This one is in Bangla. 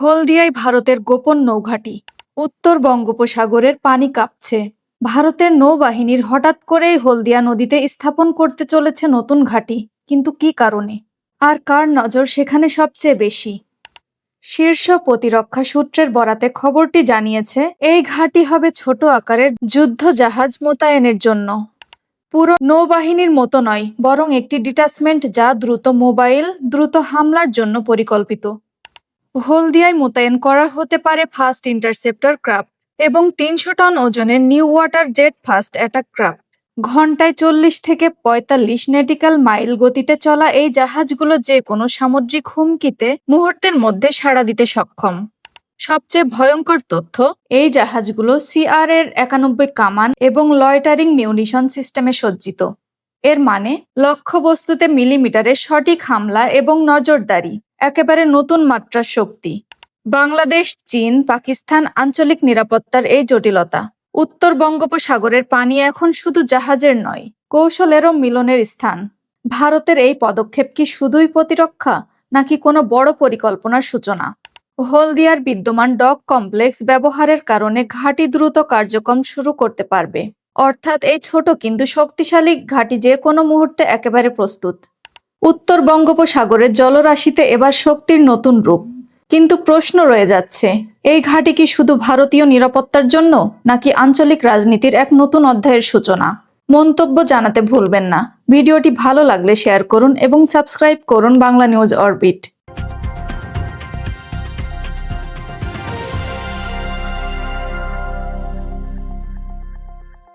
হলদিয়ায় ভারতের গোপন নৌঘাঁটি। উত্তর বঙ্গোপসাগরের পানি কাঁপছে। ভারতের নৌবাহিনীর হঠাৎ করেই হলদিয়া নদীতে স্থাপন করতে চলেছে নতুন ঘাঁটি। কিন্তু কি কারণে? আর কার নজর সেখানে সবচেয়ে বেশি? শীর্ষ প্রতিরক্ষা সূত্রের বরাতে খবরটি জানিয়েছে, এই ঘাঁটি হবে ছোট আকারের যুদ্ধ জাহাজ মোতায়েনের জন্য। পুরো নৌবাহিনীর মতো নয়, বরং একটি ডিটাচমেন্ট যা দ্রুত হামলার জন্য পরিকল্পিত। হলদিয়ায় মোতায়েন করা হতে পারে ফাস্ট ইন্টারসেপ্টর ক্রাফট এবং ৩০০ টন ওজনের new water jet fast attack craft. ঘন্টায় ৪০ থেকে ৪৫ নটিক্যাল মাইল গতিতে চলা এই জাহাজগুলো যে কোনো সামুদ্রিক হুমকিতে মুহূর্তের মধ্যে সাড়া দিতে সক্ষম। সবচেয়ে ভয়ঙ্কর তথ্য, এই জাহাজগুলো CR এর ৯১ কামান এবং লয়টারিং মিউনিশন সিস্টেমে সজ্জিত। এর মানে লক্ষ্যবস্তুতে মিলিমিটারের সঠিক হামলা এবং নজরদারি, একেবারে নতুন মাত্রার শক্তি। বাংলাদেশ, চীন, পাকিস্তান আঞ্চলিক নিরাপত্তার এই জটিলতা। উত্তর বঙ্গোপসাগরের পানি এখন শুধু জাহাজের নয়, কৌশলেরও মিলনের স্থান। ভারতের এই পদক্ষেপ কি শুধুই প্রতিরক্ষা, নাকি কোনো বড় পরিকল্পনার সূচনা? হলদিয়ার বিদ্যমান ডক কমপ্লেক্স ব্যবহারের কারণে ঘাঁটি দ্রুত কার্যক্রম শুরু করতে পারবে। অর্থাৎ এই ছোট কিন্তু শক্তিশালী ঘাঁটি যে কোনো মুহূর্তে একেবারে প্রস্তুত। উত্তর বঙ্গোপসাগরের জলরাশিতে এবার শক্তির নতুন রূপ। কিন্তু প্রশ্ন রয়ে যাচ্ছে, এই ঘাঁটি কি শুধু ভারতীয় নিরাপত্তার জন্য, নাকি আঞ্চলিক রাজনীতির এক নতুন অধ্যায়ের সূচনা? মন্তব্য জানাতে ভুলবেন না। ভিডিওটি ভালো লাগলে শেয়ার করুন এবং সাবস্ক্রাইব করুন বাংলা নিউজ অরবিট।